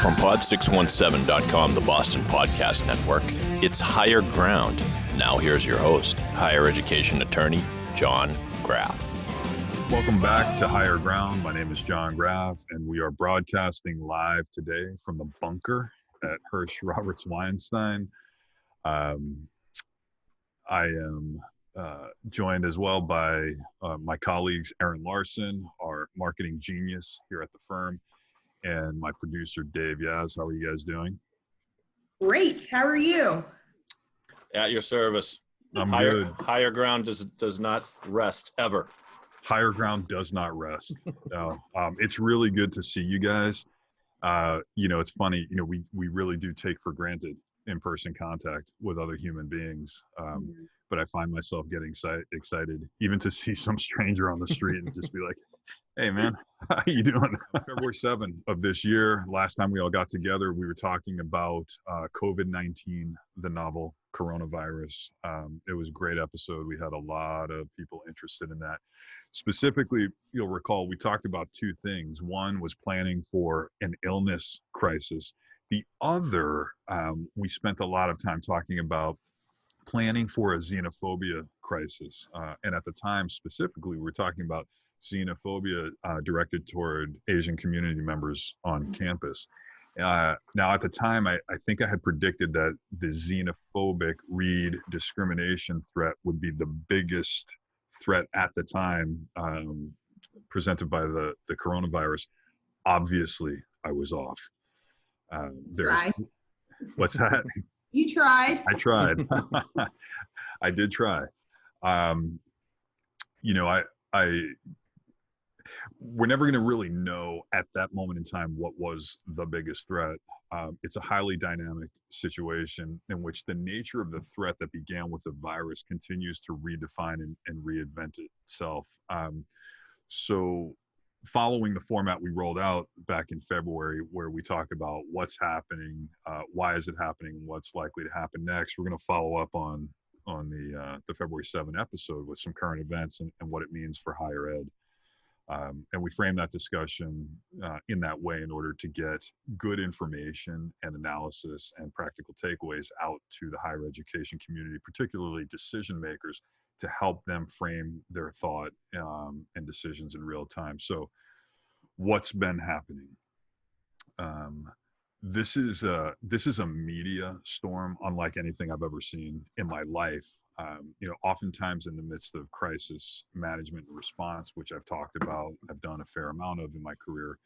From Pod617.com, the Boston Podcast Network, it's Higher Ground. Now here's your host, higher education attorney, John Graff. Welcome back to Higher Ground. My name is John Graff, and we are broadcasting live today from the bunker at Hirsch Roberts Weinstein. I am joined as well by my colleagues, Aaron Larson, our marketing genius here at the firm, and my producer, Dave Yaz. How are you guys doing? Great. How are you? At your service. I'm good. Higher ground does not rest ever. Higher ground does not rest. No, it's really good to see you guys. It's funny. We really do take for granted in-person contact with other human beings. But I find myself getting excited even to see some stranger on the street and just be like, "Hey, man, how you doing?" February 7th of this year, last time we all got together, we were talking about COVID-19, the novel coronavirus. It was a great episode. We had a lot of people interested in that. Specifically, you'll recall we talked about two things. One was planning for an illness crisis. The other, we spent a lot of time talking about planning for a xenophobia crisis. And at the time, specifically, we were talking about xenophobia directed toward Asian community members on campus. Now, at the time, I think I had predicted that the xenophobic read discrimination threat would be the biggest threat at the time presented by the coronavirus. Obviously, I was off. What's that? You tried. I tried. I did try. We're never going to really know at that moment in time what was the biggest threat. It's a highly dynamic situation in which the nature of the threat that began with the virus continues to redefine and reinvent itself. So following the format we rolled out back in February, where we talk about what's happening, why is it happening, what's likely to happen next, we're going to follow up on the February 7 episode with some current events and what it means for higher ed. And we frame that discussion in that way in order to get good information and analysis and practical takeaways out to the higher education community, particularly decision makers, to help them frame their thought and decisions in real time. So what's been happening? This is a media storm unlike anything I've ever seen in my life. Oftentimes in the midst of crisis management and response, which I've talked about, I've done a fair amount of in my career,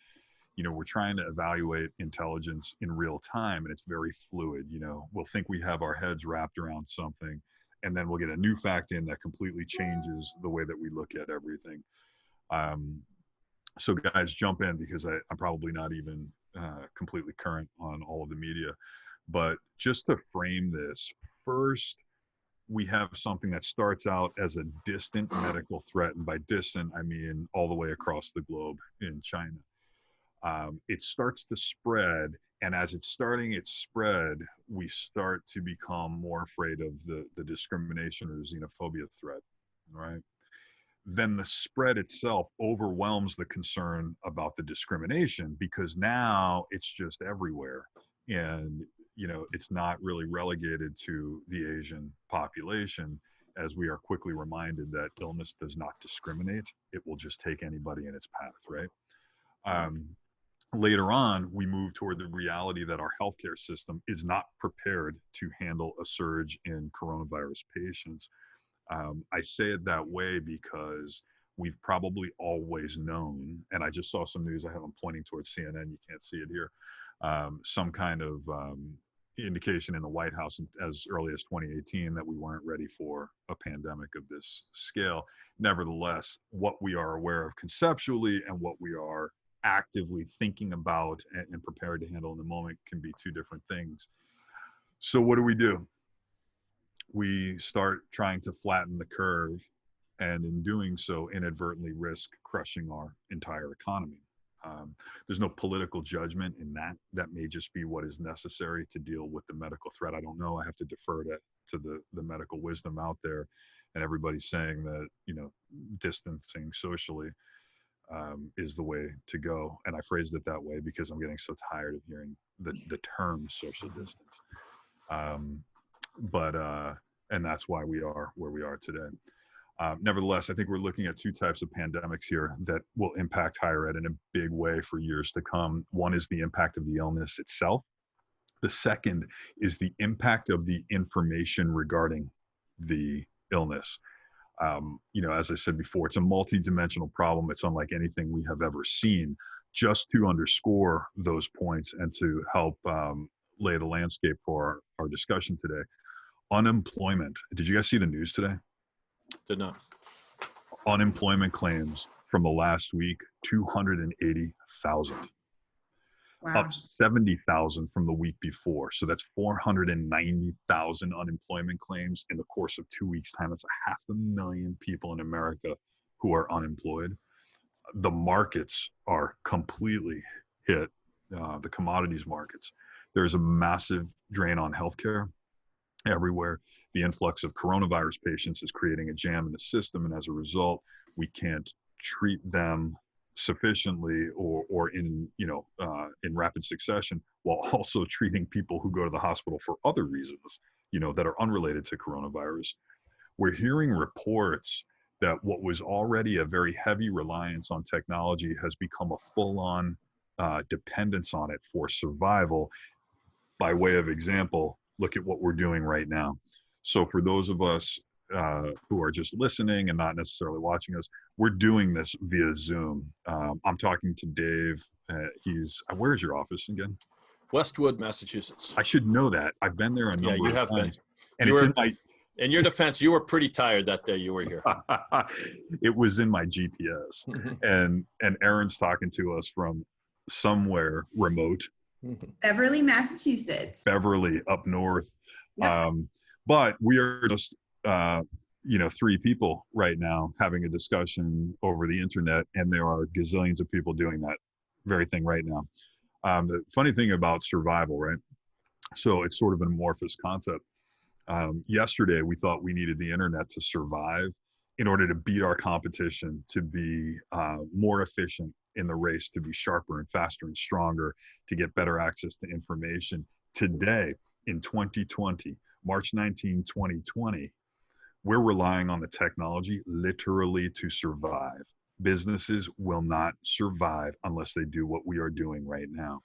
we're trying to evaluate intelligence in real time, and it's very fluid. We'll think we have our heads wrapped around something, and then we'll get a new fact in that completely changes the way that we look at everything. So guys, jump in, because I'm probably not even completely current on all of the media. But just to frame this, first, we have something that starts out as a distant medical threat. And by distant, I mean all the way across the globe in China. It starts to spread. And as it's starting its spread, we start to become more afraid of the discrimination or xenophobia threat, right? Then the spread itself overwhelms the concern about the discrimination, because now it's just everywhere. And, it's not really relegated to the Asian population, as we are quickly reminded that illness does not discriminate. It will just take anybody in its path, right? Later on, we move toward the reality that our healthcare system is not prepared to handle a surge in coronavirus patients. I say it that way because we've probably always known, and I just saw some news, I have them pointing towards CNN, you can't see it here, some kind of indication in the White House as early as 2018 that we weren't ready for a pandemic of this scale. Nevertheless, what we are aware of conceptually and what we are actively thinking about and prepared to handle in the moment can be two different things. So what do? We start trying to flatten the curve, and in doing so, inadvertently risk crushing our entire economy. There's no political judgment in that. That may just be what is necessary to deal with the medical threat. I don't know. I have to defer to the medical wisdom out there, and everybody's saying that, distancing socially is the way to go. And I phrased it that way because I'm getting so tired of hearing the term social distance. And that's why we are where we are today. Nevertheless, I think we're looking at two types of pandemics here that will impact higher ed in a big way for years to come. One is the impact of the illness itself. The second is the impact of the information regarding the illness. As I said before, it's a multi-dimensional problem. It's unlike anything we have ever seen. Just to underscore those points and to help lay the landscape for our discussion today, unemployment. Did you guys see the news today? Did not. Unemployment claims from the last week, 280,000. Wow. Up 70,000 from the week before. So that's 490,000 unemployment claims in the course of 2 weeks' time. That's 500,000 people in America who are unemployed. The markets are completely hit, the commodities markets. There's a massive drain on healthcare everywhere. The influx of coronavirus patients is creating a jam in the system, and as a result, we can't treat them sufficiently or in rapid succession, while also treating people who go to the hospital for other reasons, that are unrelated to coronavirus. We're hearing reports that what was already a very heavy reliance on technology has become a full-on dependence on it for survival. By way of example, look at what we're doing right now. So for those of us who are just listening and not necessarily watching us, we're doing this via Zoom. I'm talking to Dave. Where's your office again? Westwood, Massachusetts. I should know that. I've been there a number of times. Yeah, you have been. And in your defense, you were pretty tired that day you were here. It was in my GPS. And Erin's talking to us from somewhere remote. Beverly, Massachusetts. Beverly, up north. Yep. But we are just, three people right now having a discussion over the internet, and there are gazillions of people doing that very thing right now. The funny thing about survival, right? So it's sort of an amorphous concept. Yesterday, we thought we needed the internet to survive in order to beat our competition, to be more efficient in the race, to be sharper and faster and stronger, to get better access to information. Today, in 2020, March 19, 2020, we're relying on the technology literally to survive. Businesses will not survive unless they do what we are doing right now.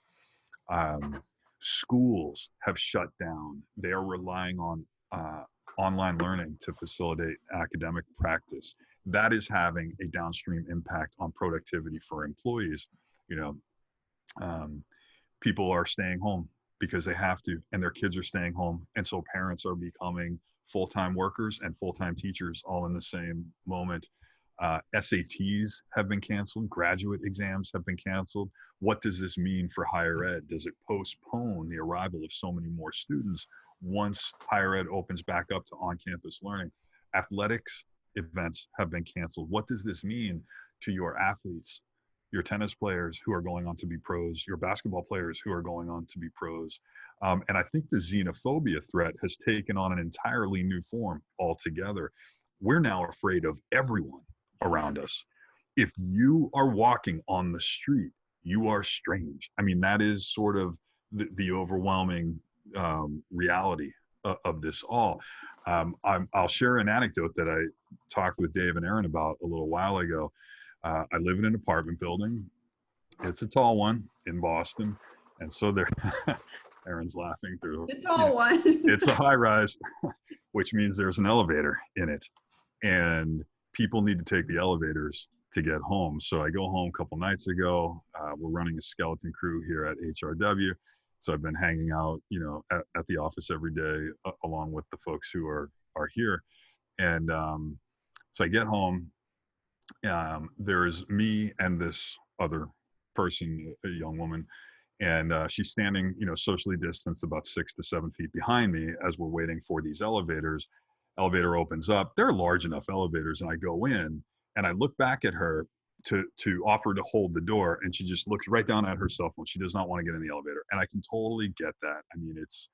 Schools have shut down. They are relying on online learning to facilitate academic practice. That is having a downstream impact on productivity for employees. People are staying home because they have to, and their kids are staying home. And so parents are becoming full-time workers and full-time teachers all in the same moment. SATs have been canceled. Graduate exams have been canceled. What does this mean for higher ed? Does it postpone the arrival of so many more students once higher ed opens back up to on-campus learning? Athletics events have been canceled. What does this mean to your athletes, your tennis players who are going on to be pros, your basketball players who are going on to be pros? And I think the xenophobia threat has taken on an entirely new form altogether. We're now afraid of everyone around us. If you are walking on the street, you are strange. I mean, that is sort of the overwhelming reality of this all. I'll share an anecdote that I talked with Dave and Erin about a little while ago. I live in an apartment building. It's a tall one in Boston. And so there, Erin's laughing through. The tall one. It's a high rise, which means there's an elevator in it. And people need to take the elevators to get home. So I go home a couple nights ago. We're running a skeleton crew here at HRW. So I've been hanging out, at the office every day, along with the folks who are here. And so I get home. There's me and this other person, a young woman, and she's standing, socially distanced about 6 to 7 feet behind me as we're waiting for these elevators. Elevator opens up. They're large enough elevators, and I go in and I look back at her to offer to hold the door, and she just looks right down at her cell phone. She does not want to get in the elevator, and I can totally get that. I mean, it's,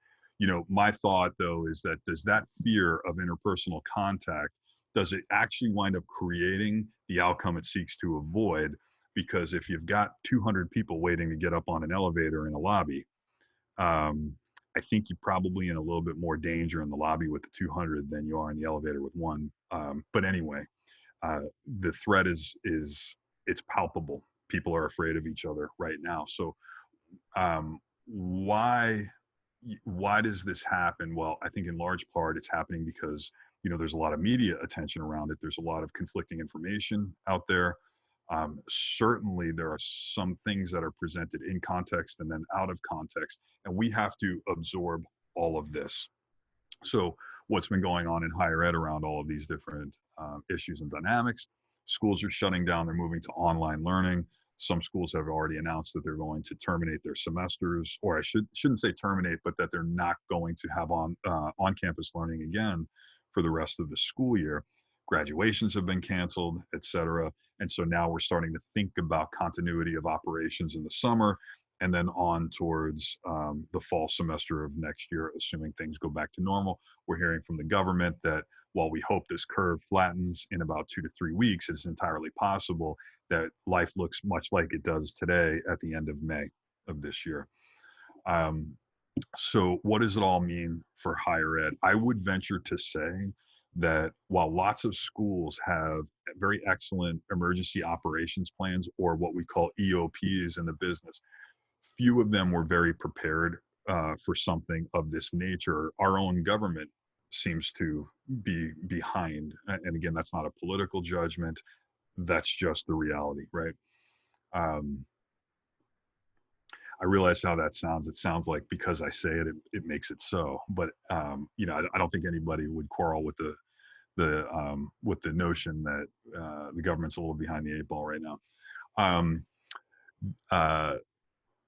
my thought though is that does that fear of interpersonal contact, does it actually wind up creating the outcome it seeks to avoid because if you've got 200 people waiting to get up on an elevator in a lobby, I think you're probably in a little bit more danger in the lobby with the 200 than you are in the elevator with one. But anyway, the threat is it's palpable. People are afraid of each other right now. So why does this happen? Well, I think in large part it's happening because, you know, there's a lot of media attention around it. There's a lot of conflicting information out there. Certainly there are some things that are presented in context and then out of context, and we have to absorb all of this. So what's been going on in higher ed around all of these different issues and dynamics? Schools are shutting down, they're moving to online learning. Some schools have already announced that they're going to terminate their semesters, or I shouldn't say terminate, but that they're not going to have on-campus learning again for the rest of the school year. Graduations have been canceled, et cetera. And so now we're starting to think about continuity of operations in the summer and then on towards the fall semester of next year, assuming things go back to normal. We're hearing from the government that while we hope this curve flattens in about 2 to 3 weeks, it's entirely possible that life looks much like it does today at the end of May of this year. So what does it all mean for higher ed? I would venture to say that while lots of schools have very excellent emergency operations plans, or what we call EOPs in the business, few of them were very prepared for something of this nature. Our own government seems to be behind. And again, that's not a political judgment. That's just the reality, right? I realize how that sounds. It sounds like because I say it, it makes it so. But you know, I don't think anybody would quarrel with the notion that the government's a little behind the 8 ball right now.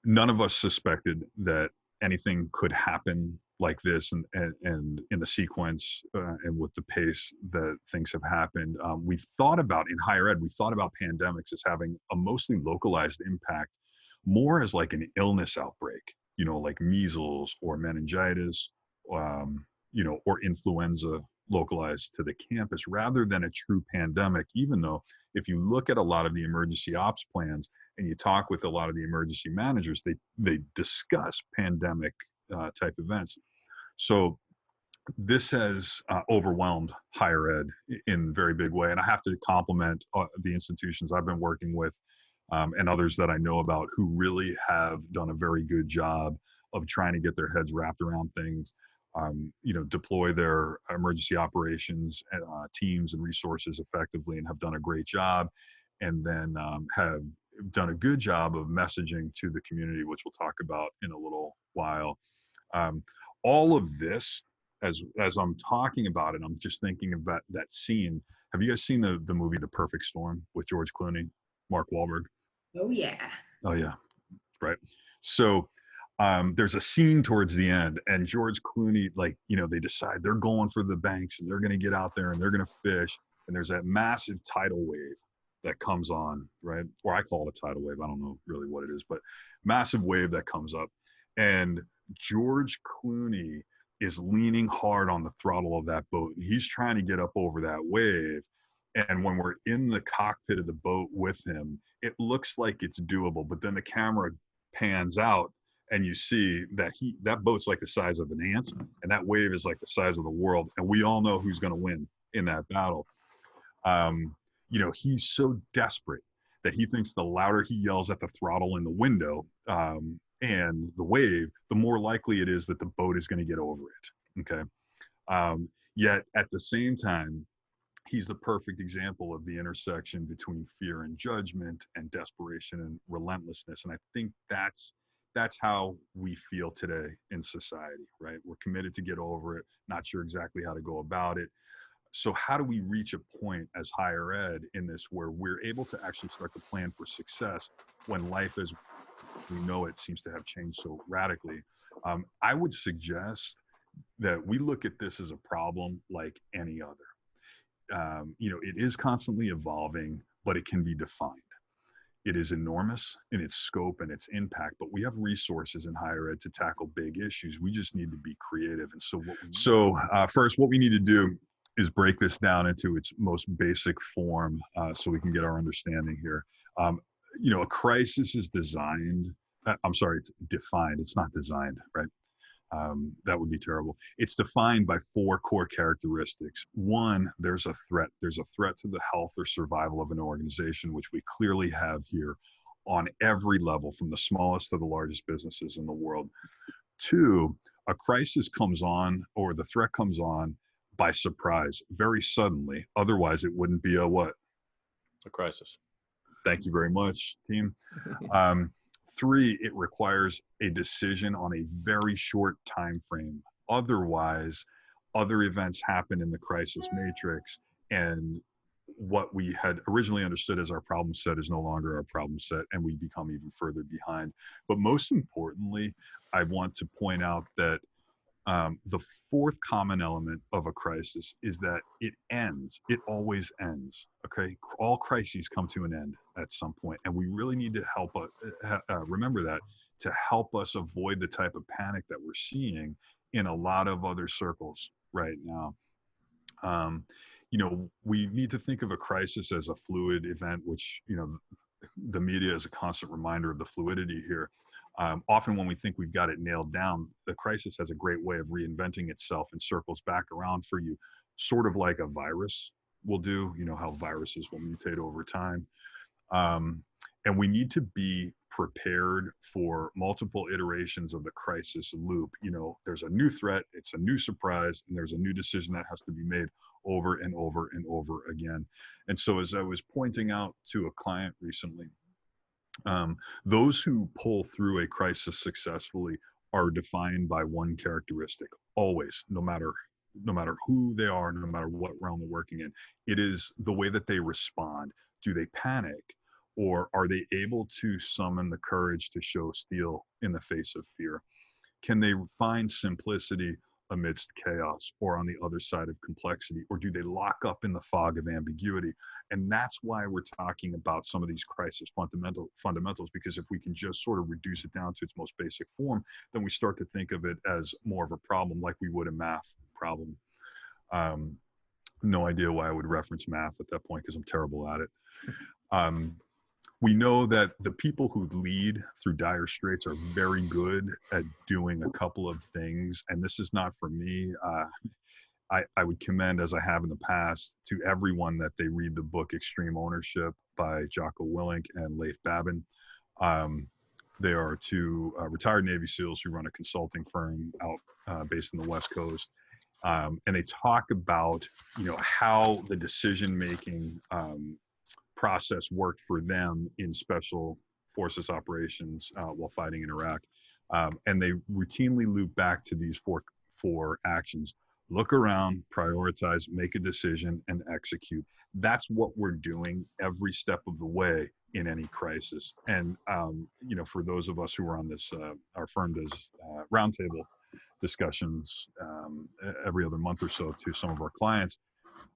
None of us suspected that anything could happen like this, and in the sequence and with the pace that things have happened. We've thought about, in higher ed, we've thought about pandemics as having a mostly localized impact, more as like an illness outbreak, you know, like measles or meningitis, you know, or influenza localized to the campus, rather than a true pandemic. Even though if you look at a lot of the emergency ops plans and you talk with a lot of the emergency managers, they discuss pandemic type events. So this has overwhelmed higher ed in a very big way. And I have to compliment the institutions I've been working with and others that I know about who really have done a very good job of trying to get their heads wrapped around things, you know, deploy their emergency operations teams and resources effectively, and have done a great job. And then have done a good job of messaging to the community, which we'll talk about in a little while. All of this, as I'm talking about it, I'm just thinking about that scene. Have you guys seen the movie The Perfect Storm with George Clooney, Mark Wahlberg? Oh yeah. Oh yeah, right. So there's a scene towards the end, and George Clooney, like, you know, they decide they're going for the banks and they're going to get out there and they're going to fish, and there's that massive tidal wave that comes on, right? Or I call it a tidal wave. I don't know really what it is, but massive wave that comes up, and George Clooney is leaning hard on the throttle of that boat. He's trying to get up over that wave. And when we're in the cockpit of the boat with him, it looks like it's doable, but then the camera pans out and you see that that boat's like the size of an ant, and that wave is like the size of the world. And we all know who's going to win in that battle. You know, he's so desperate that he thinks the louder he yells at the throttle in the window and the wave, the more likely it is that the boat is going to get over it. Okay. Yet at the same time, he's the perfect example of the intersection between fear and judgment and desperation and relentlessness. And I think that's how we feel today in society, right? We're committed to get over it, not sure exactly how to go about it. So how do we reach a point as higher ed in this where we're able to actually start to plan for success when life as we know it seems to have changed so radically? I would suggest that we look at this as a problem like any other. You know, it is constantly evolving, but it can be defined. It is enormous in its scope and its impact, but we have resources in higher ed to tackle big issues. We just need to be creative. And so first, what we need to do is break this down into its most basic form so we can get our understanding here. a crisis is designed. I'm sorry, it's defined. It's not designed, right? That would be terrible. It's defined by 4 core characteristics. One, there's a threat. There's a threat to the health or survival of an organization, which we clearly have here on every level, from the smallest to the largest businesses in the world. 2, a crisis comes on, or the threat comes on by surprise, very suddenly. Otherwise, it wouldn't be a what? A crisis. Thank you very much, team. 3, it requires a decision on a very short time frame. Otherwise, other events happen in the crisis matrix, and what we had originally understood as our problem set is no longer our problem set, and we become even further behind. But most importantly, I want to point out that the 4th common element of a crisis is that it ends. It always ends. Okay, all crises come to an end at some point, and we really need to help remember that, to help us avoid the type of panic that we're seeing in a lot of other circles right now. We need to think of a crisis as a fluid event, which the media is a constant reminder of the fluidity here. Often when we think we've got it nailed down, the crisis has a great way of reinventing itself and circles back around for you, sort of like a virus will do. You know how viruses will mutate over time. And we need to be prepared for multiple iterations of the crisis loop. There's a new threat, it's a new surprise, and there's a new decision that has to be made over and over and over again. And so, as I was pointing out to a client recently, those who pull through a crisis successfully are defined by one characteristic, always, no matter who they are, no matter what realm they're working in. It is the way that they respond. Do they panic, or are they able to summon the courage to show steel in the face of fear? Can they find simplicity amidst chaos, or on the other side of complexity, or do they lock up in the fog of ambiguity? And that's why we're talking about some of these crisis fundamentals, because if we can just sort of reduce it down to its most basic form, then we start to think of it as more of a problem, like we would a math problem. No idea why I would reference math at that point, because I'm terrible at it. We know that the people who lead through dire straits are very good at doing a couple of things. And this is not for me. I would commend, as I have in the past, to everyone that they read the book Extreme Ownership by Jocko Willink and Leif Babin. They are 2 retired Navy SEALs who run a consulting firm out based in the West Coast. And they talk about, how the decision-making process worked for them in special forces operations while fighting in Iraq. And they routinely loop back to these four actions: look around, prioritize, make a decision, and execute. That's what we're doing every step of the way in any crisis. And, for those of us who are on this, our firm does roundtable discussions every other month or so to some of our clients.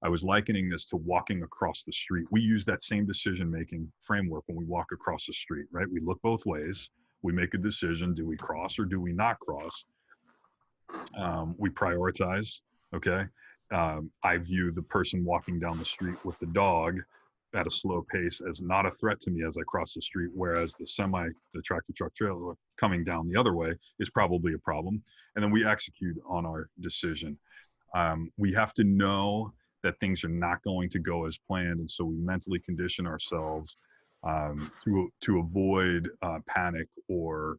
I was likening this to walking across the street. We use that same decision-making framework when we walk across the street, right? We look both ways. We make a decision. Do we cross or do we not cross? We prioritize, okay? I view the person walking down the street with the dog at a slow pace as not a threat to me as I cross the street, whereas the tractor truck trailer coming down the other way is probably a problem. And then we execute on our decision. We have to know that things are not going to go as planned, and so we mentally condition ourselves to avoid panic or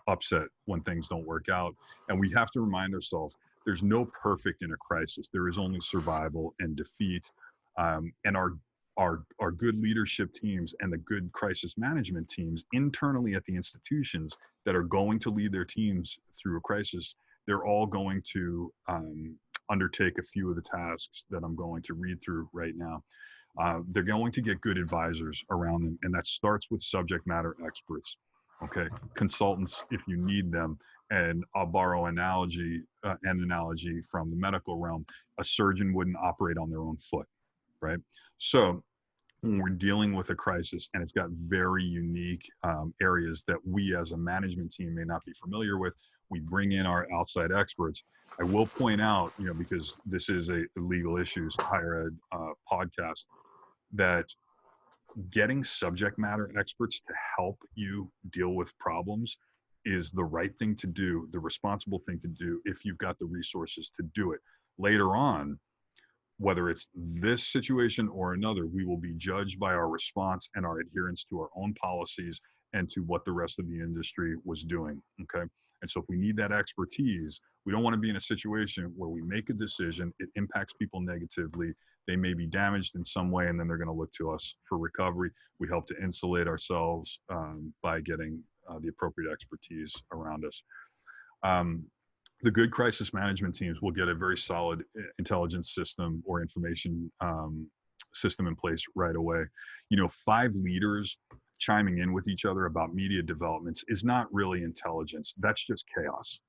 upset when things don't work out. And we have to remind ourselves there's no perfect in a crisis. There is only survival and defeat. And our good leadership teams and the good crisis management teams internally at the institutions that are going to lead their teams through a crisis, they're all going to undertake a few of the tasks that I'm going to read through right now. They're going to get good advisors around them, and that starts with subject matter experts, okay? Consultants if you need them. And I'll borrow an analogy from the medical realm. A surgeon wouldn't operate on their own foot, right? So when we're dealing with a crisis and it's got very unique areas that we as a management team may not be familiar with, we bring in our outside experts. I will point out, because this is a legal issues higher ed podcast, that getting subject matter experts to help you deal with problems is the right thing to do, the responsible thing to do if you've got the resources to do it. Later on, whether it's this situation or another, we will be judged by our response and our adherence to our own policies and to what the rest of the industry was doing, okay? And so if we need that expertise, we don't want to be in a situation where we make a decision, it impacts people negatively, they may be damaged in some way, and then they're going to look to us for recovery. We help to insulate ourselves by getting the appropriate expertise around us. The good crisis management teams will get a very solid intelligence system or information system in place right away. 5 leaders chiming in with each other about media developments is not really intelligence. That's just chaos.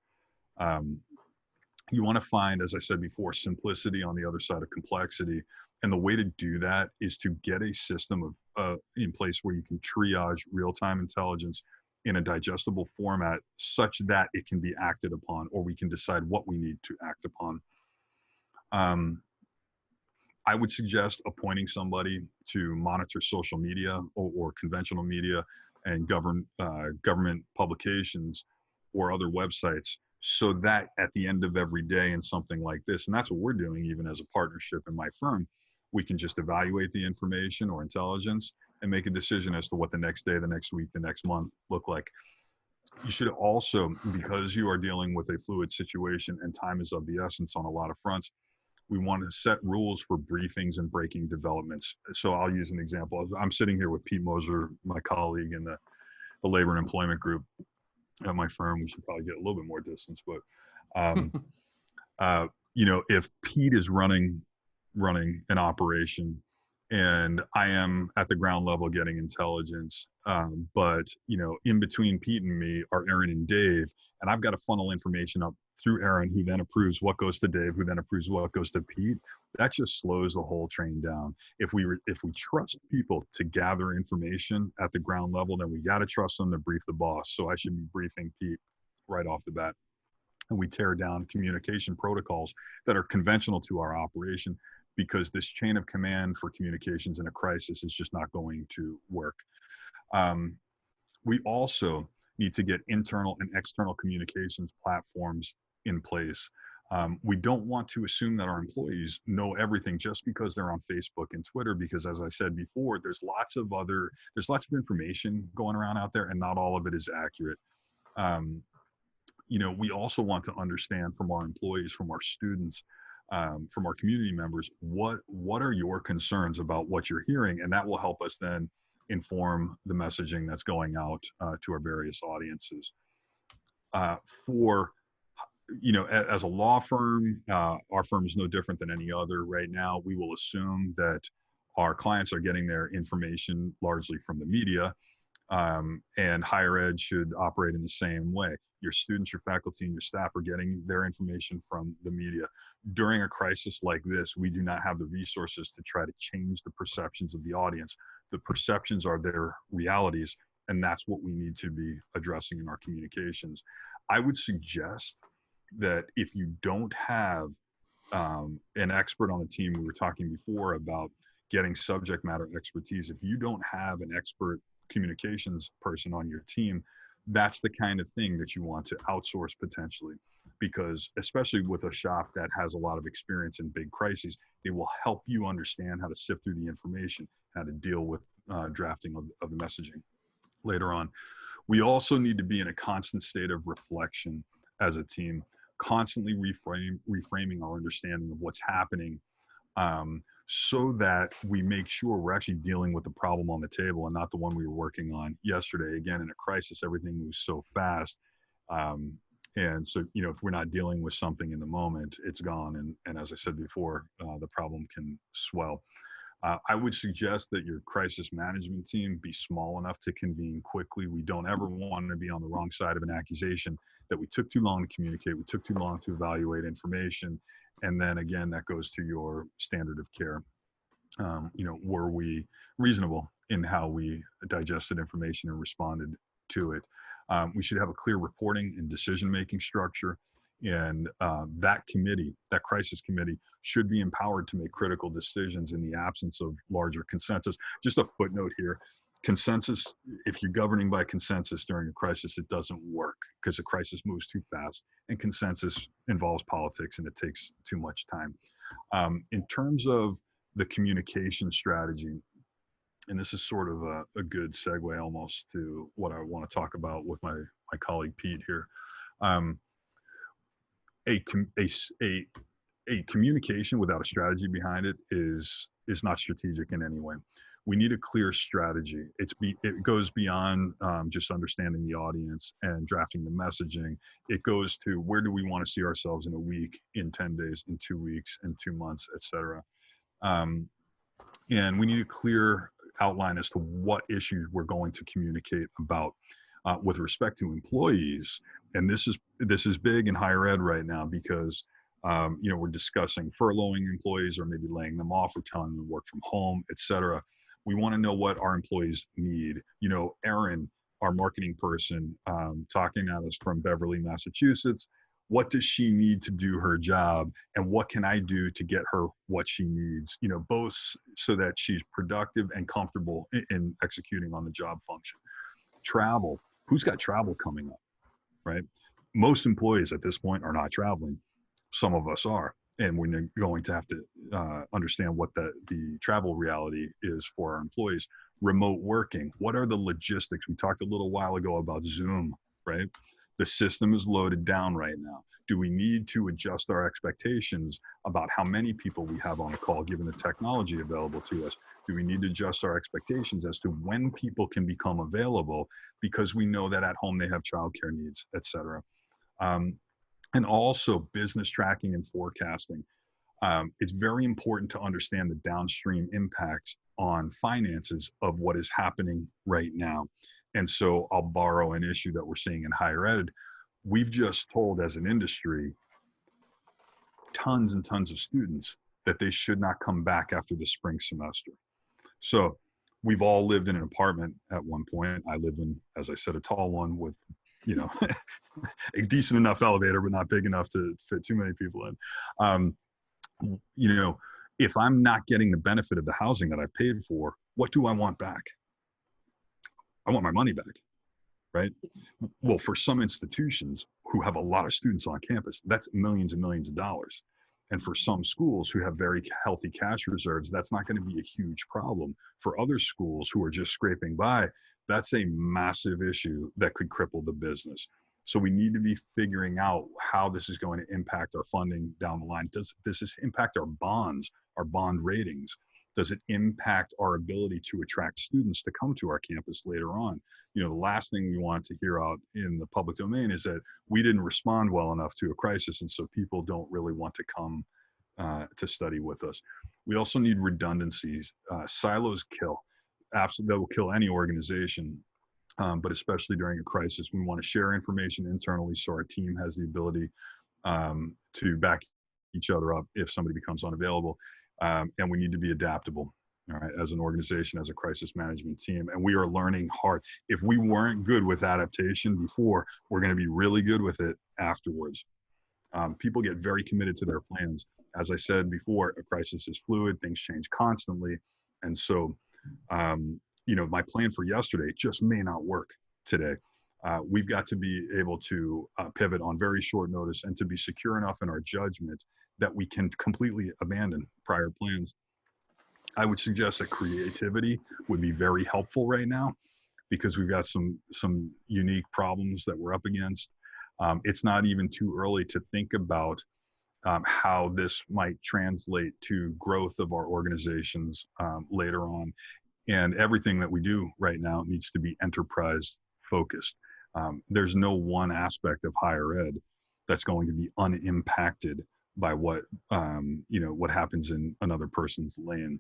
You want to find, as I said before, simplicity on the other side of complexity. And the way to do that is to get a system in place where you can triage real-time intelligence in a digestible format such that it can be acted upon, or we can decide what we need to act upon. I would suggest appointing somebody to monitor social media or conventional media and government publications or other websites, so that at the end of every day in something like this, and that's what we're doing even as a partnership in my firm, we can just evaluate the information or intelligence and make a decision as to what the next day, the next week, the next month look like. You should also, because you are dealing with a fluid situation and time is of the essence on a lot of fronts, we want to set rules for briefings and breaking developments. So I'll use an example. I'm sitting here with Pete Moser, my colleague in the labor and employment group at my firm. We should probably get a little bit more distance, but if Pete is running an operation and I am at the ground level getting intelligence, but in between Pete and me are Aaron and Dave, and I've got to funnel information up through Aaron, who then approves what goes to Dave, who then approves what goes to Pete. That just slows the whole train down. If we trust people to gather information at the ground level, then we got to trust them to brief the boss. So I should be briefing Pete right off the bat. And we tear down communication protocols that are conventional to our operation, because this chain of command for communications in a crisis is just not going to work. We also need to get internal and external communications platforms in place. We don't want to assume that our employees know everything just because they're on Facebook and Twitter, because as I said before, there's lots of information going around out there, and not all of it is accurate. We also want to understand from our employees, from our students, from our community members, what are your concerns about what you're hearing, and that will help us then inform the messaging that's going out to our various audiences. As a law firm, our firm is no different than any other right now. We will assume that our clients are getting their information largely from the media, and higher ed should operate in the same way. Your students, your faculty, and your staff are getting their information from the media. During a crisis like this, we do not have the resources to try to change the perceptions of the audience. The perceptions are their realities, and that's what we need to be addressing in our communications. I would suggest that if you don't have an expert on the team, we were talking before about getting subject matter expertise. If you don't have an expert communications person on your team, that's the kind of thing that you want to outsource potentially, because especially with a shop that has a lot of experience in big crises, they will help you understand how to sift through the information, how to deal with drafting of the messaging later on. We also need to be in a constant state of reflection as a team, constantly reframing our understanding of what's happening, so that we make sure we're actually dealing with the problem on the table and not the one we were working on yesterday. Again, in a crisis, everything moves so fast. And so, if we're not dealing with something in the moment, it's gone. And as I said before, the problem can swell. I would suggest that your crisis management team be small enough to convene quickly. We don't ever want to be on the wrong side of an accusation that we took too long to communicate, we took too long to evaluate information. And then again, that goes to your standard of care. Were we reasonable in how we digested information and responded to it? We should have a clear reporting and decision-making structure. And that committee, that crisis committee, should be empowered to make critical decisions in the absence of larger consensus. Just a footnote here. Consensus, if you're governing by consensus during a crisis, it doesn't work because a crisis moves too fast, and consensus involves politics and it takes too much time. In terms of the communication strategy, and this is sort of a good segue almost to what I want to talk about with my colleague Pete here. A communication without a strategy behind it is not strategic in any way. We need a clear strategy. It goes beyond just understanding the audience and drafting the messaging. It goes to where do we want to see ourselves in a week, in 10 days, in 2 weeks, in 2 months, et cetera. And we need a clear outline as to what issues we're going to communicate about. With respect to employees, and this is big in higher ed right now because we're discussing furloughing employees or maybe laying them off or telling them to work from home, et cetera. We want to know what our employees need. Erin, our marketing person, talking at us from Beverly, Massachusetts, what does she need to do her job, and what can I do to get her what she needs, both so that she's productive and comfortable in executing on the job function. Travel. Who's got travel coming up, right? Most employees at this point are not traveling. Some of us are, and we're going to have to understand what the travel reality is for our employees. Remote working. What are the logistics? We talked a little while ago about Zoom, right? The system is loaded down right now. Do we need to adjust our expectations about how many people we have on the call, given the technology available to us? Do we need to adjust our expectations as to when people can become available because we know that at home they have childcare needs, et cetera? And also business tracking and forecasting. It's very important to understand the downstream impacts on finances of what is happening right now. And so I'll borrow an issue that we're seeing in higher ed. We've just told as an industry, tons and tons of students that they should not come back after the spring semester. So we've all lived in an apartment at one point. I live in, as I said, a tall one with, a decent enough elevator, but not big enough to fit too many people in. If I'm not getting the benefit of the housing that I paid for, what do I want back? I want my money back, right? Well, for some institutions who have a lot of students on campus, that's millions and millions of dollars. And for some schools who have very healthy cash reserves, that's not going to be a huge problem. For other schools who are just scraping by, that's a massive issue that could cripple the business. So we need to be figuring out how this is going to impact our funding down the line. Does this impact our bonds, our bond ratings? Does it impact our ability to attract students to come to our campus later on? The last thing we want to hear out in the public domain is that we didn't respond well enough to a crisis, and so people don't really want to come to study with us. We also need redundancies. Silos kill. Absolutely, that will kill any organization, but especially during a crisis. We want to share information internally so our team has the ability to back each other up if somebody becomes unavailable. And we need to be adaptable, all right, as an organization, as a crisis management team. And we are learning hard. If we weren't good with adaptation before, we're going to be really good with it afterwards. People get very committed to their plans. As I said before, a crisis is fluid, things change constantly. And so, my plan for yesterday just may not work today. We've got to be able to pivot on very short notice and to be secure enough in our judgment that we can completely abandon prior plans. I would suggest that creativity would be very helpful right now because we've got some unique problems that we're up against. It's not even too early to think about how this might translate to growth of our organizations later on. And everything that we do right now needs to be enterprise focused. There's no one aspect of higher ed that's going to be unimpacted by what happens in another person's lane.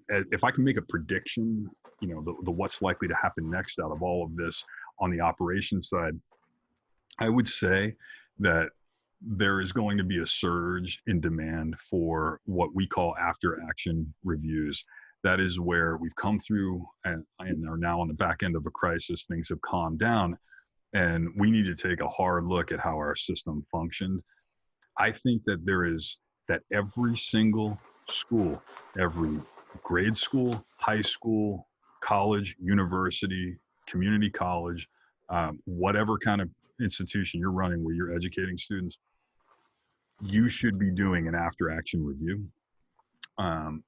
If I can make a prediction, the what's likely to happen next out of all of this on the operations side, I would say that there is going to be a surge in demand for what we call after action reviews. That is where we've come through and are now on the back end of a crisis. Things have calmed down. And we need to take a hard look at how our system functioned. I think that every single school, every grade school, high school, college, university, community college, whatever kind of institution you're running where you're educating students, you should be doing an after action review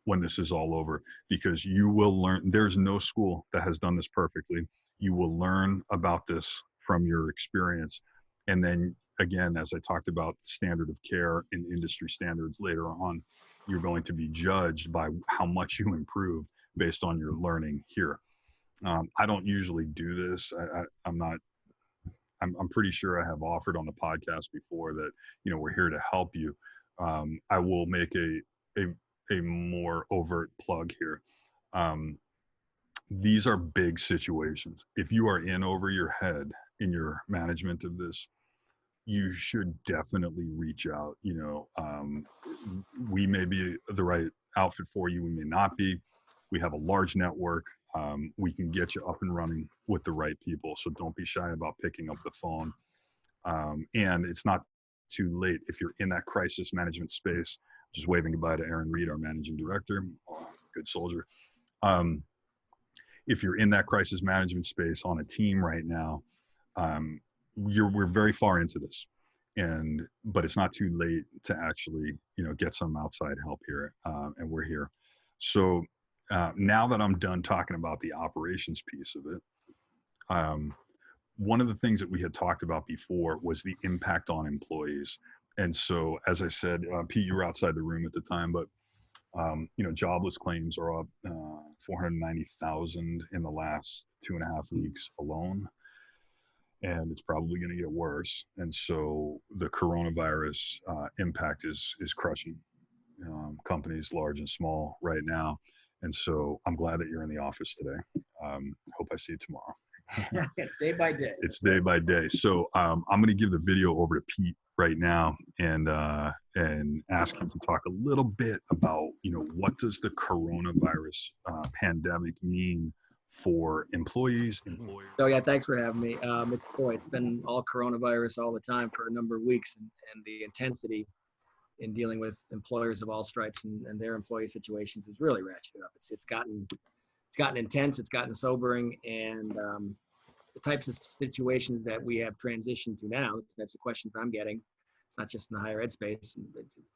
when this is all over, because you will learn. There's no school that has done this perfectly. You will learn about this from your experience. And then again, as I talked about standard of care and industry standards later on, you're going to be judged by how much you improve based on your learning here. I don't usually do this. I'm pretty sure I have offered on the podcast before that, we're here to help you. I will make a more overt plug here. These are big situations. If you are in over your head in your management of this, you should definitely reach out. We may be the right outfit for you. We may not be. We have a large network. We can get you up and running with the right people. So don't be shy about picking up the phone. And it's not too late if you're in that crisis management space. Just waving goodbye to Aaron Reed, our managing director, good soldier. If you're in that crisis management space on a team right now, we're very far into this, but it's not too late to actually, get some outside help here, and we're here. So now that I'm done talking about the operations piece of it, one of the things that we had talked about before was the impact on employees. And so, as I said, Pete, you were outside the room at the time, but jobless claims are up 490,000 in the last 2.5 weeks alone. And it's probably going to get worse. And so the coronavirus impact is crushing companies large and small right now. And so I'm glad that you're in the office today. Hope I see you tomorrow. It's day by day. It's day by day. So I'm going to give the video over to Pete right now and ask him to talk a little bit about, what does the coronavirus pandemic mean for employees, employers? So yeah, thanks for having me. It's been all coronavirus all the time for a number of weeks, and the intensity in dealing with employers of all stripes and their employee situations is really ratcheted up. It's gotten intense, it's gotten sobering, and the types of situations that we have transitioned to now, the types of questions I'm getting, it's not just in the higher ed space,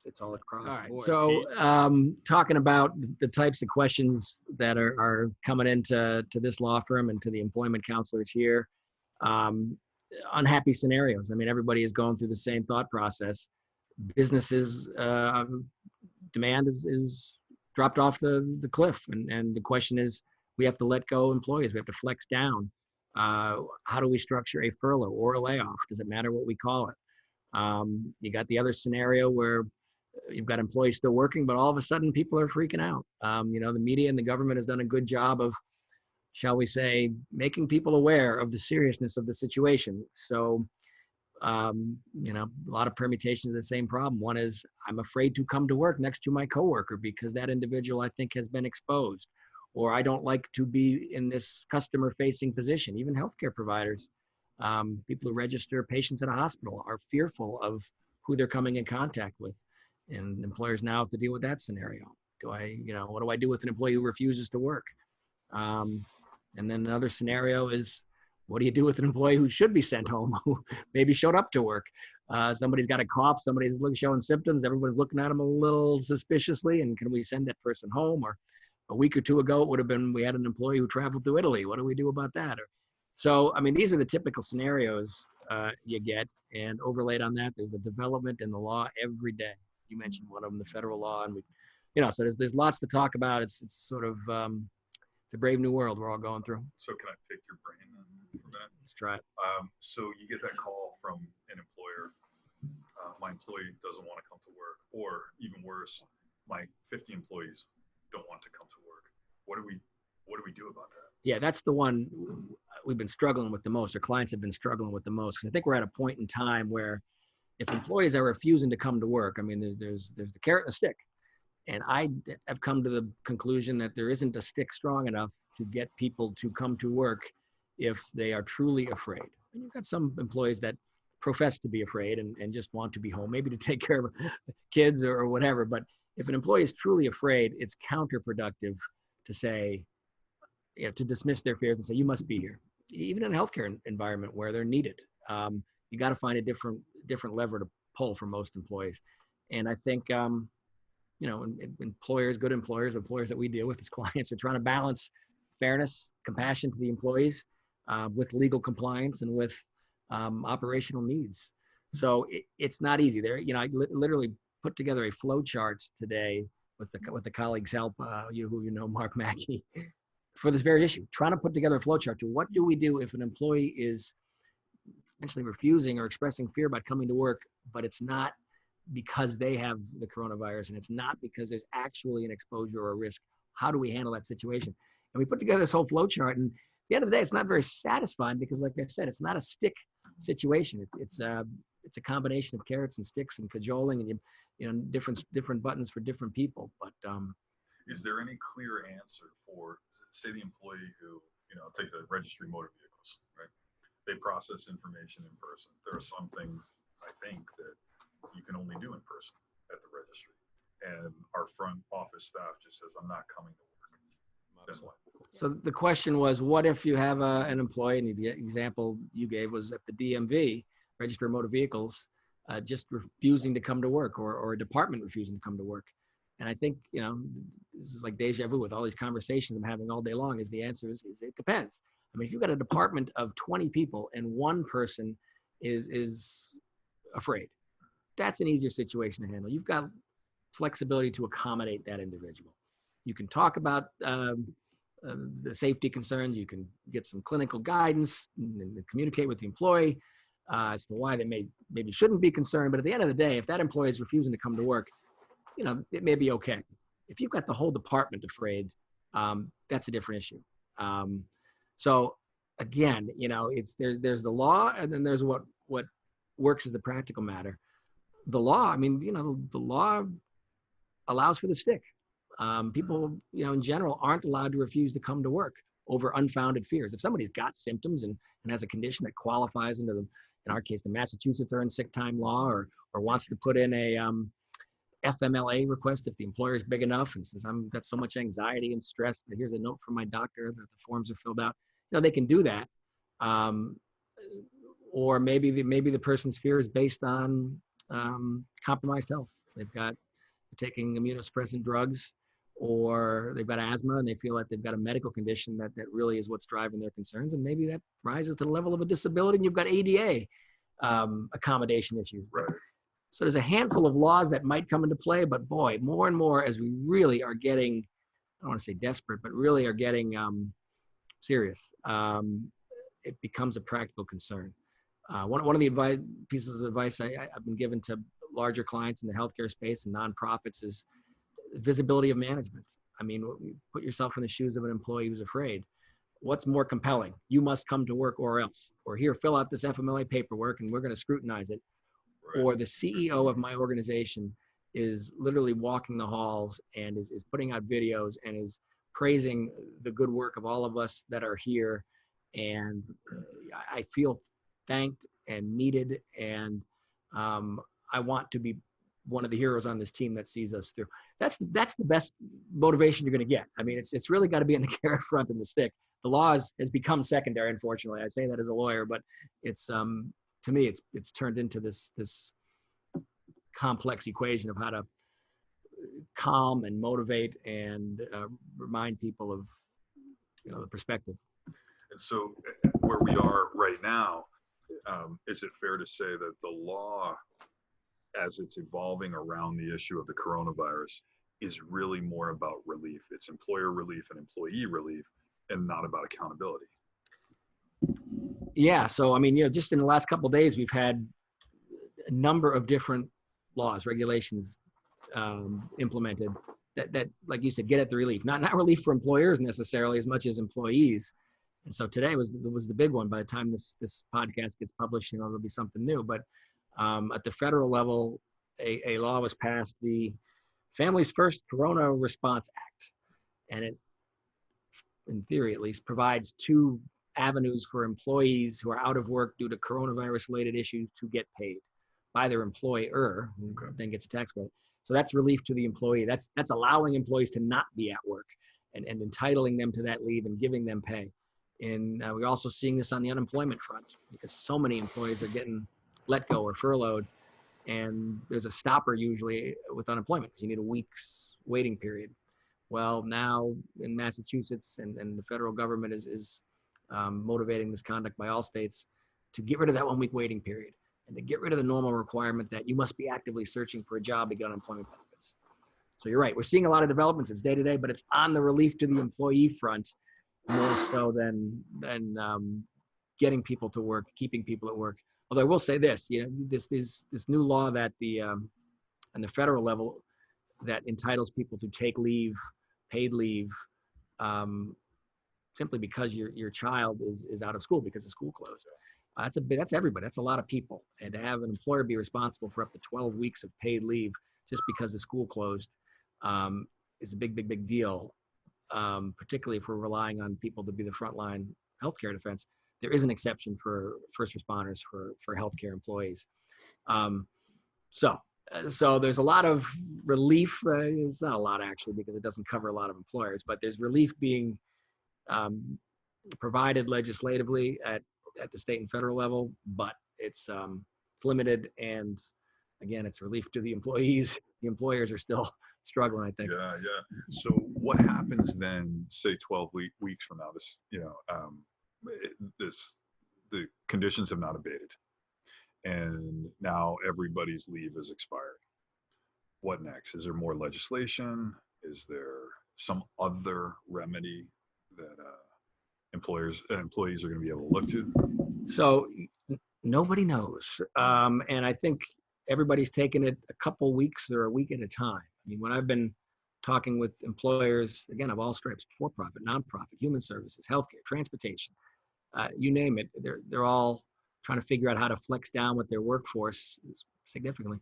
it's all across the board. So talking about the types of questions that are coming into this law firm and to the employment counselors here, unhappy scenarios. I mean, everybody is going through the same thought process. Businesses, demand is dropped off the cliff. And the question is, we have to let go employees. We have to flex down. How do we structure a furlough or a layoff? Does it matter what we call it? You got the other scenario where you've got employees still working, but all of a sudden people are freaking out. The media and the government has done a good job of, shall we say, making people aware of the seriousness of the situation. So, a lot of permutations of the same problem. One is, I'm afraid to come to work next to my coworker because that individual, I think, has been exposed. Or I don't like to be in this customer-facing position. Even healthcare providers, people who register patients at a hospital are fearful of who they're coming in contact with. And employers now have to deal with that scenario. What do I do with an employee who refuses to work? And then another scenario is, what do you do with an employee who should be sent home, who maybe showed up to work? Somebody's got a cough, somebody's showing symptoms, everyone's looking at them a little suspiciously, and can we send that person home? Or a week or two ago, it would have been, we had an employee who traveled to Italy. What do we do about that? So, these are the typical scenarios you get, and overlaid on that, there's a development in the law every day. You mentioned one of them, the federal law, and so there's lots to talk about. It's sort of, it's a brave new world we're all going through. So can I pick your brain then for a minute? Let's try it. So you get that call from an employer, my employee doesn't want to come to work, or even worse, my 50 employees don't want to come to work. What do we do about that? Yeah, that's the one we've been struggling with the most, or clients have been struggling with the most. Because I think we're at a point in time where if employees are refusing to come to work, there's the carrot and the stick. And I have come to the conclusion that there isn't a stick strong enough to get people to come to work if they are truly afraid. And you've got some employees that profess to be afraid and just want to be home, maybe to take care of kids or whatever. But if an employee is truly afraid, it's counterproductive to say, to dismiss their fears and say, you must be here. Even in a healthcare environment where they're needed, you got to find a different lever to pull for most employees. And I think, employers, good employers that we deal with as clients, are trying to balance fairness, compassion to the employees with legal compliance and with operational needs. So it's not easy. There, I literally put together a flow chart today with the colleagues' help, Mark Mackey, for this very issue, trying to put together a flow chart to what do we do if an employee is essentially refusing or expressing fear about coming to work, but it's not because they have the coronavirus and it's not because there's actually an exposure or a risk. How do we handle that situation? And we put together this whole flow chart, and at the end of the day, it's not very satisfying because, like I said, it's not a stick situation. It's a combination of carrots and sticks and cajoling and different buttons for different people. But is there any clear answer for, say, the employee who, take the registry motor vehicles, right? They process information in person. There are some things, I think, that you can only do in person at the registry. And our front office staff just says, I'm not coming to work. Then what? So the question was, what if you have an employee, and the example you gave was at the DMV, Register of Motor Vehicles, just refusing to come to work, or a department refusing to come to work. And I think, this is like deja vu with all these conversations I'm having all day long, is the answer is it depends. I mean, if you've got a department of 20 people and one person is afraid, that's an easier situation to handle. You've got flexibility to accommodate that individual. You can talk about the safety concerns. You can get some clinical guidance and communicate with the employee as to why they maybe shouldn't be concerned. But at the end of the day, if that employee is refusing to come to work, it may be okay. If you've got the whole department afraid, that's a different issue. So again, there's the law, and then there's what works as the practical matter. The law, the law allows for the stick. People, in general, aren't allowed to refuse to come to work over unfounded fears. If somebody's got symptoms and has a condition that qualifies under in our case, the Massachusetts earned sick time law, or wants to put in a FMLA request if the employer is big enough and says, I've got so much anxiety and stress that here's a note from my doctor that the forms are filled out. They can do that. Or maybe the person's fear is based on compromised health. They're taking immunosuppressant drugs, or they've got asthma and they feel like they've got a medical condition that really is what's driving their concerns. And maybe that rises to the level of a disability, and you've got ADA accommodation issues. Right. So there's a handful of laws that might come into play, but boy, more and more as we really are getting, I don't want to say desperate, but really are getting serious, it becomes a practical concern. One of the pieces of advice I've been given to larger clients in the healthcare space and nonprofits is visibility of management. I mean, put yourself in the shoes of an employee who's afraid. What's more compelling? You must come to work or else. Or here, fill out this FMLA paperwork and we're going to scrutinize it. Right. Or the CEO of my organization is literally walking the halls and is putting out videos and is praising the good work of all of us that are here. And I feel thanked and needed, and I want to be one of the heroes on this team that sees us through. That's the best motivation you're going to get. I mean, it's really got to be in the carrot front and the stick. The law has become secondary, unfortunately. I say that as a lawyer, but it's to me it's turned into this complex equation of how to calm and motivate and remind people of the perspective. And so where we are right now, is it fair to say that the law, as it's evolving around the issue of the coronavirus, is really more about relief? It's employer relief and employee relief, and not about accountability. Yeah. So, I mean, just in the last couple of days, we've had a number of different laws, regulations implemented that, like you said, get at the relief. Not relief for employers necessarily as much as employees. And so today was the big one. By the time this podcast gets published, there'll be something new. But at the federal level, a law was passed, the Families First Corona Response Act. And it, in theory at least, provides two avenues for employees who are out of work due to coronavirus-related issues to get paid by their employer, who then gets a tax credit. So that's relief to the employee. That's allowing employees to not be at work and entitling them to that leave and giving them pay. And we're also seeing this on the unemployment front because so many employees are getting let go or furloughed. And there's a stopper usually with unemployment because you need a week's waiting period. Well, now in Massachusetts and the federal government is motivating this conduct by all states to get rid of that 1 week waiting period and to get rid of the normal requirement that you must be actively searching for a job to get unemployment benefits. So you're right. We're seeing a lot of developments. It's day to day, but it's on the relief to the employee front more so than getting people to work, keeping people at work. Although I will say this, this new law that on the federal level that entitles people to take leave, paid leave, simply because your child is out of school because the school closed. That's everybody. That's a lot of people. And to have an employer be responsible for up to 12 weeks of paid leave just because the school closed is a big deal. Particularly if we're relying on people to be the frontline healthcare defense. There is an exception for first responders for healthcare employees. So there's a lot of relief. It's not a lot actually because it doesn't cover a lot of employers, but there's relief being provided legislatively at the state and federal level, but it's limited, and again, it's relief to the employees. The employers are still struggling, I think. Yeah. So what happens then, say 12 weeks from now, the conditions have not abated and now everybody's leave is expired. What next? Is there more legislation? Is there some other remedy that employees are going to be able to look to? So nobody knows. And I think everybody's taking it a couple weeks or a week at a time. I mean, when I've been talking with employers, again, of all stripes, for-profit, nonprofit, human services, healthcare, transportation, you name it, they're all trying to figure out how to flex down with their workforce significantly.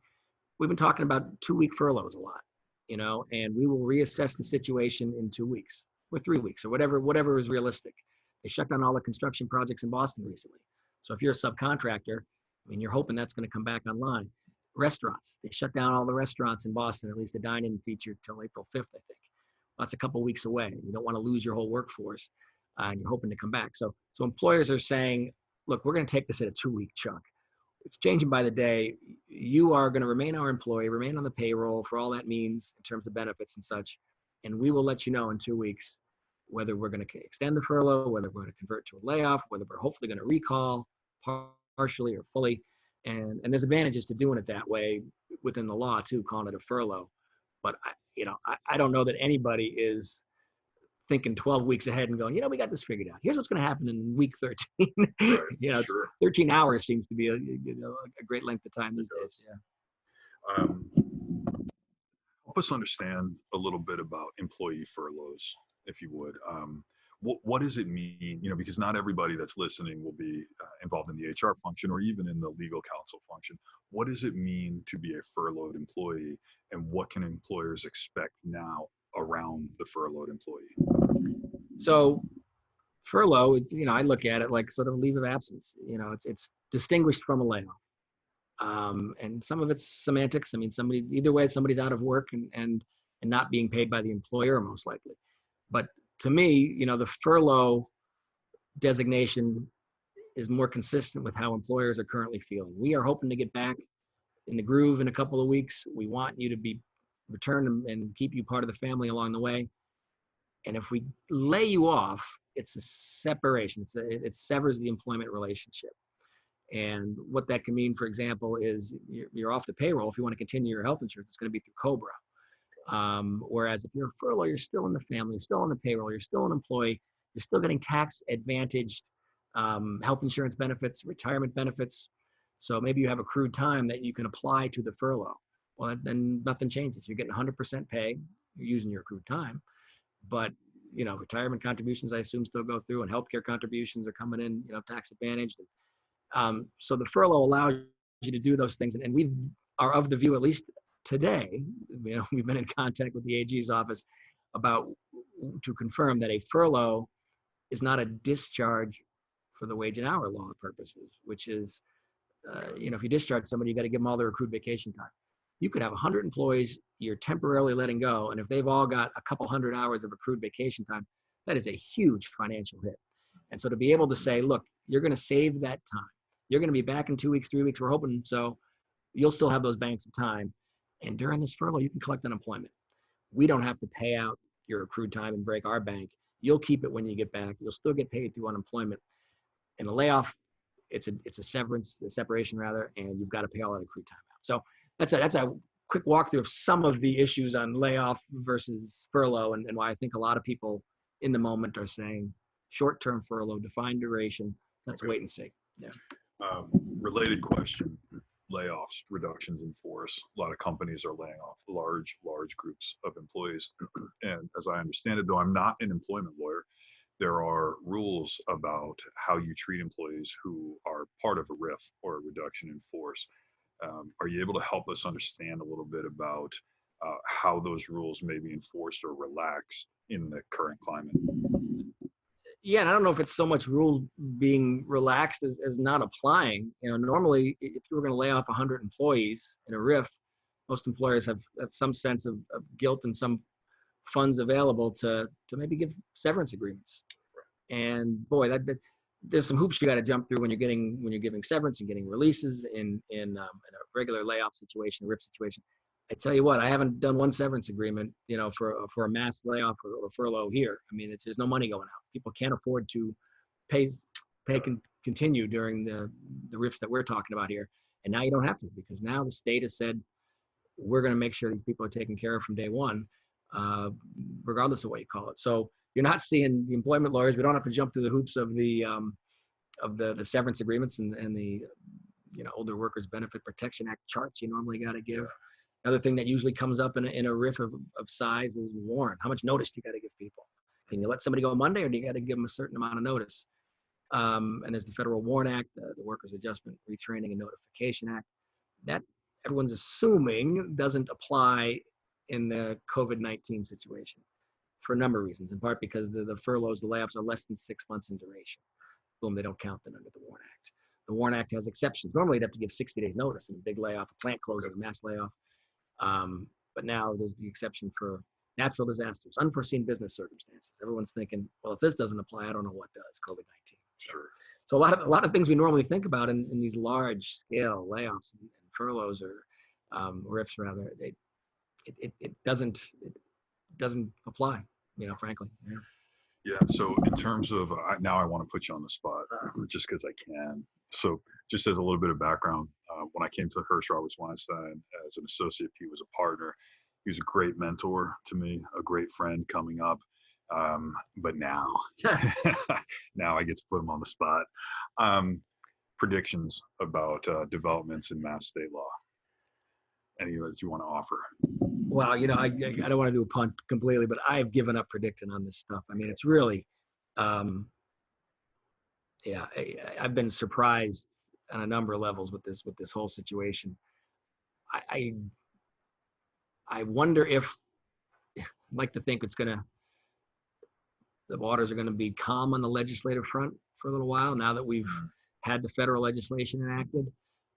We've been talking about 2-week furloughs a lot, and we will reassess the situation in 2 weeks or 3 weeks or whatever is realistic. They shut down all the construction projects in Boston recently. So if you're a subcontractor, I mean, you're hoping that's going to come back online. Restaurants, they shut down all the restaurants in Boston, at least the dine-in feature till April 5th, I think. Well, that's a couple weeks away. You don't want to lose your whole workforce, and you're hoping to come back. So employers are saying, look, we're going to take this at a 2-week chunk. It's changing by the day. You are going to remain our employee, remain on the payroll for all that means in terms of benefits and such, and we will let you know in 2 weeks whether we're going to extend the furlough, whether we're going to convert to a layoff, whether we're hopefully going to recall partially or fully. And there's advantages to doing it that way within the law too, calling it a furlough. But I don't know that anybody is thinking 12 weeks ahead and going, we got this figured out. Here's what's going to happen in week 13. Right, It's 13 hours seems to be a great length of time these days. Yeah. Help us understand a little bit about employee furloughs, if you would. What does it mean? Because not everybody that's listening will be involved in the HR function or even in the legal counsel function. What does it mean to be a furloughed employee, and what can employers expect now around the furloughed employee? So furlough, I look at it like sort of a leave of absence. It's distinguished from a layoff. And some of it's semantics. I mean, either way, somebody's out of work and not being paid by the employer, most likely. But to me, the furlough designation is more consistent with how employers are currently feeling. We are hoping to get back in the groove in a couple of weeks. We want you to be returned and keep you part of the family along the way. And if we lay you off, it's a separation. It severs the employment relationship. And what that can mean, for example, is you're off the payroll. If you want to continue your health insurance, it's going to be through COBRA. Whereas if you're a furlough, you're still in the family, you're still on the payroll, you're still an employee, you're still getting tax advantaged health insurance benefits, retirement benefits. So maybe you have accrued time that you can apply to the furlough. Well, then nothing changes. You're getting 100% pay, you're using your accrued time, but retirement contributions, I assume, still go through, and healthcare contributions are coming in, tax advantaged. So the furlough allows you to do those things. And we are of the view, at least today, we've been in contact with the AG's office to confirm that a furlough is not a discharge for the wage and hour law purposes, which is, if you discharge somebody, you got to give them all their accrued vacation time. You could have 100 employees you're temporarily letting go, and if they've all got a couple hundred hours of accrued vacation time, that is a huge financial hit. And so to be able to say, look, you're going to save that time. You're going to be back in 2 weeks, 3 weeks, we're hoping so. You'll still have those banks of time. And during this furlough, you can collect unemployment. We don't have to pay out your accrued time and break our bank. You'll keep it when you get back. You'll still get paid through unemployment. In a layoff, it's a severance, a separation rather, and you've got to pay all that accrued time out. So that's a quick walkthrough of some of the issues on layoff versus furlough, and why I think a lot of people in the moment are saying short-term furlough, defined duration. Let's wait and see. Yeah. Related question: layoffs, reductions in force. A lot of companies are laying off large groups of employees. And as I understand it, though I'm not an employment lawyer, there are rules about how you treat employees who are part of a RIF or a reduction in force. Are you able to help us understand a little bit about how those rules may be enforced or relaxed in the current climate? Yeah, and I don't know if it's so much rule being relaxed as not applying. Normally, if you were going to lay off 100 employees in a RIF, most employers have some sense of guilt and some funds available to maybe give severance agreements. And boy, that there's some hoops you got to jump through when you're giving severance and getting releases in a regular layoff situation, a RIF situation. I tell you what, I haven't done one severance agreement, for a mass layoff or furlough here. I mean, there's no money going out. People can't afford to continue during the RIFs that we're talking about here. And now you don't have to, because now the state has said, we're going to make sure these people are taken care of from day one, regardless of what you call it. So you're not seeing the employment lawyers. We don't have to jump through the hoops of the severance agreements and the Older Workers Benefit Protection Act charts you normally got to give. Another thing that usually comes up in a RIF of size is warrant. How much notice do you got to give people? Can you let somebody go Monday, or do you got to give them a certain amount of notice? And there's the Federal Warrant Act, the Workers Adjustment, Retraining, and Notification Act. That everyone's assuming doesn't apply in the COVID-19 situation for a number of reasons, in part because the furloughs, the layoffs are less than 6 months in duration. Boom, they don't count them under the Warrant Act. The Warrant Act has exceptions. Normally, you'd have to give 60 days notice in a big layoff, a plant closing, a mass layoff. But now there's the exception for natural disasters, unforeseen business circumstances. Everyone's thinking, well, if this doesn't apply, I don't know what does, COVID-19. Sure. So a lot of things we normally think about in these large scale layoffs and furloughs or RIFs rather, it doesn't apply, frankly. Yeah. Yeah. So in terms of now I want to put you on the spot just because I can. So just as a little bit of background, when I came to Hirsch Roberts Weinstein as an associate, he was a partner. He was a great mentor to me, a great friend coming up. But now I get to put him on the spot. Predictions about developments in mass state law. Any that you want to offer? Well, I don't want to do a punt completely, but I've given up predicting on this stuff. I mean, it's really, I've been surprised on a number of levels with this whole situation. I wonder if, I'd like to think the waters are going to be calm on the legislative front for a little while now that we've had the federal legislation enacted.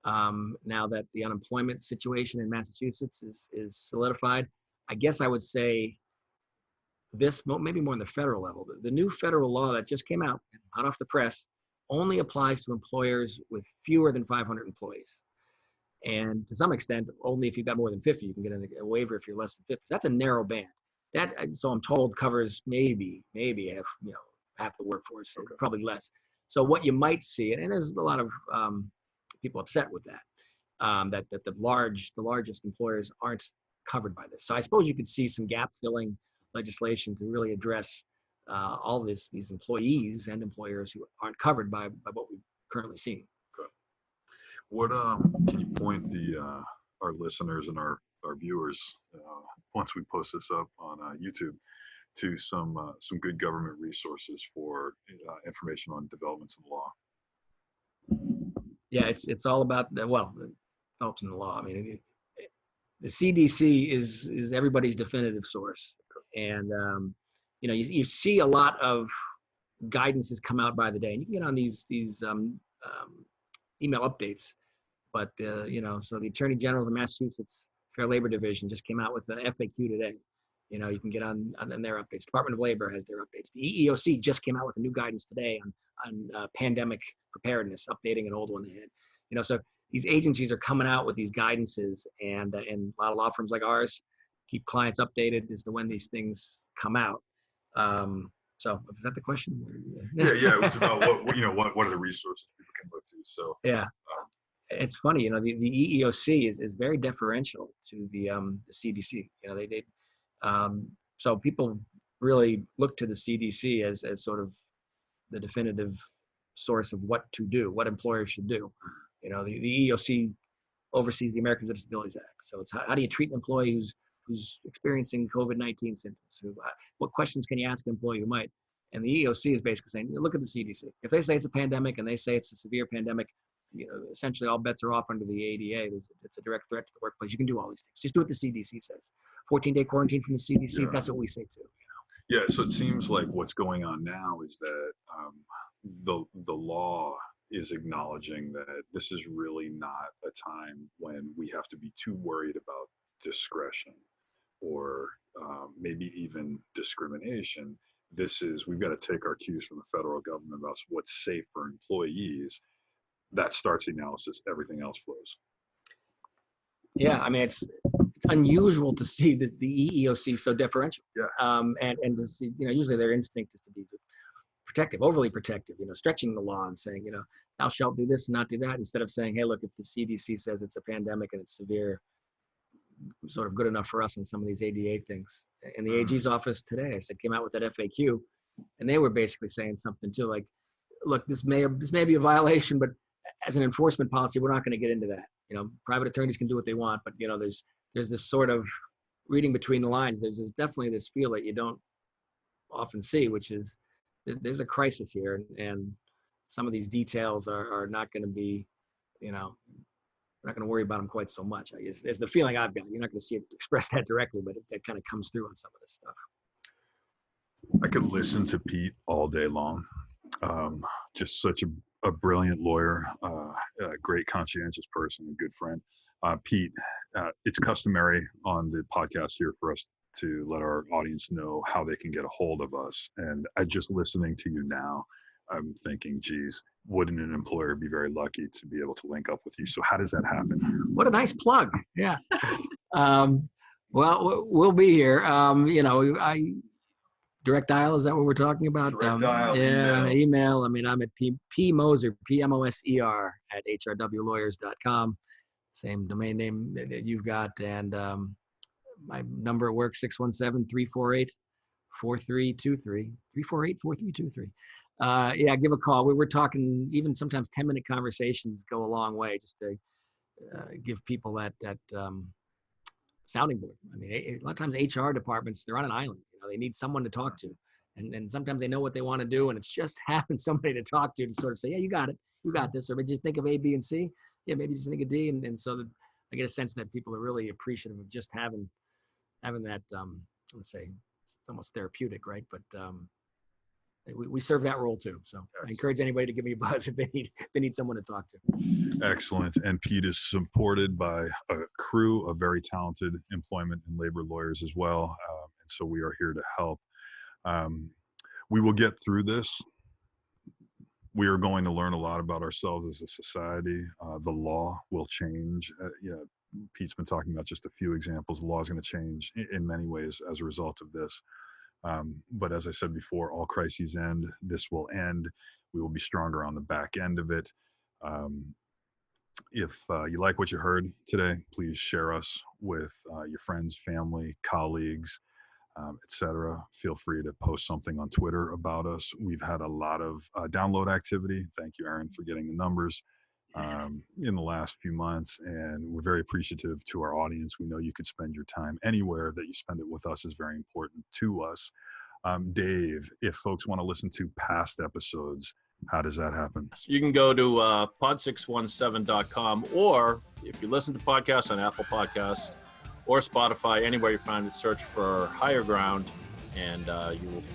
Now that the unemployment situation in Massachusetts is solidified, I guess I would say this, maybe more on the federal level. The new federal law that just came out, hot off the press, only applies to employers with fewer than 500 employees. And to some extent, only if you've got more than 50, you can get a waiver if you're less than 50. That's a narrow band. That, so I'm told, covers maybe half the workforce, or probably less. So what you might see, and there's a lot of people upset with that, that the largest employers aren't covered by this. So I suppose you could see some gap filling legislation to really address all these employees and employers who aren't covered by what we've currently seen. Okay. What can you point our listeners and our viewers once we post this up on YouTube to some good government resources for information on developments in the law? Yeah, it's all about developments in the law. I mean, the CDC is everybody's definitive source, and you see a lot of guidances come out by the day, and you can get on these email updates. But so the Attorney General of the Massachusetts Fair Labor Division just came out with the FAQ today. You can get on their updates. Department of Labor has their updates. The EEOC just came out with a new guidance today on pandemic preparedness, updating an old one they had. So these agencies are coming out with these guidances, and a lot of law firms like ours keep clients updated as to when these things come out. So is that the question? Yeah. It was about what are the resources people can look to. So yeah. It's funny, the EEOC is very deferential to the CDC. So people really look to the CDC as sort of the definitive source of what to do, what employers should do. The EEOC oversees the Americans with Disabilities Act. So it's how do you treat an employee who's experiencing COVID-19 symptoms? What questions can you ask an employee who might? And the EEOC is basically saying, look at the CDC. If they say it's a pandemic and they say it's a severe pandemic, essentially all bets are off under the ADA. It's a direct threat to the workplace. You can do all these things. Just do what the CDC says. 14-day quarantine from the CDC. Yeah. That's what we say too. Yeah. So it seems like what's going on now is that the law is acknowledging that this is really not a time when we have to be too worried about discretion or maybe even discrimination. We've got to take our cues from the federal government about what's safe for employees. That starts the analysis, everything else flows. Yeah, it's unusual to see the EEOC so deferential. Yeah. And to see, usually their instinct is to be protective, overly protective, stretching the law and saying, thou shalt do this and not do that, instead of saying, hey, look, if the CDC says it's a pandemic and it's severe, sort of good enough for us on some of these ADA things. In the AG's office today, I said, came out with that FAQ, and they were basically saying something too, like, look, this may be a violation, but as an enforcement policy, we're not going to get into that. Private attorneys can do what they want, but there's this sort of reading between the lines. There's definitely this feel that you don't often see, which is there's a crisis here, and some of these details are not going to be, we're not going to worry about them quite so much. It's the feeling I've got. You're not going to see it expressed that directly, but it kind of comes through on some of this stuff. I could listen to Pete all day long. Just such a brilliant lawyer, a great conscientious person, a good friend. Pete, it's customary on the podcast here for us to let our audience know how they can get a hold of us. And just listening to you now, I'm thinking, geez, wouldn't an employer be very lucky to be able to link up with you? So how does that happen? What a nice plug. Yeah. Well, we'll be here. Direct dial, is that what we're talking about? Direct dial, yeah, email. I'm at P Moser, PMOSER at hrwlawyers.com. Same domain name that you've got. And my number at work, 617-348-4323. 348-4323. Yeah, give a call. We're talking, even sometimes 10-minute conversations go a long way, just to give people that sounding board. A lot of times HR departments, they're on an island. They need someone to talk to. And sometimes they know what they want to do, and it's just having somebody to talk to sort of say, yeah, you got it. You got this. Or maybe just think of A, B, and C. Yeah, maybe just think of D. And so I get a sense that people are really appreciative of just having that, let's say, it's almost therapeutic, right? But we serve that role too. So I encourage anybody to give me a buzz if they need someone to talk to. Excellent. And Pete is supported by a crew of very talented employment and labor lawyers as well. And so we are here to help. We will get through this. We are going to learn a lot about ourselves as a society. The law will change. Pete's been talking about just a few examples. The law is going to change in many ways as a result of this. But as I said before, all crises end. This will end. We will be stronger on the back end of it. If you like what you heard today, please share us with your friends, family, colleagues, etc. Feel free to post something on Twitter about us. We've had a lot of download activity. Thank you, Aaron, for getting the numbers in the last few months. And we're very appreciative to our audience. We know you could spend your time anywhere. That you spend it with us is very important to us. Dave, if folks want to listen to past episodes, how does that happen? You can go to pod617.com, or if you listen to podcasts on Apple Podcasts or Spotify, anywhere you find it, search for Higher Ground, and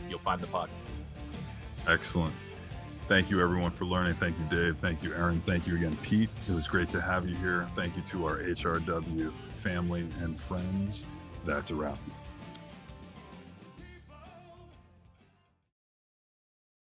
you'll find the pod. Excellent. Thank you, everyone, for learning. Thank you, Dave. Thank you, Aaron. Thank you again, Pete. It was great to have you here. Thank you to our HRW family and friends. That's a wrap.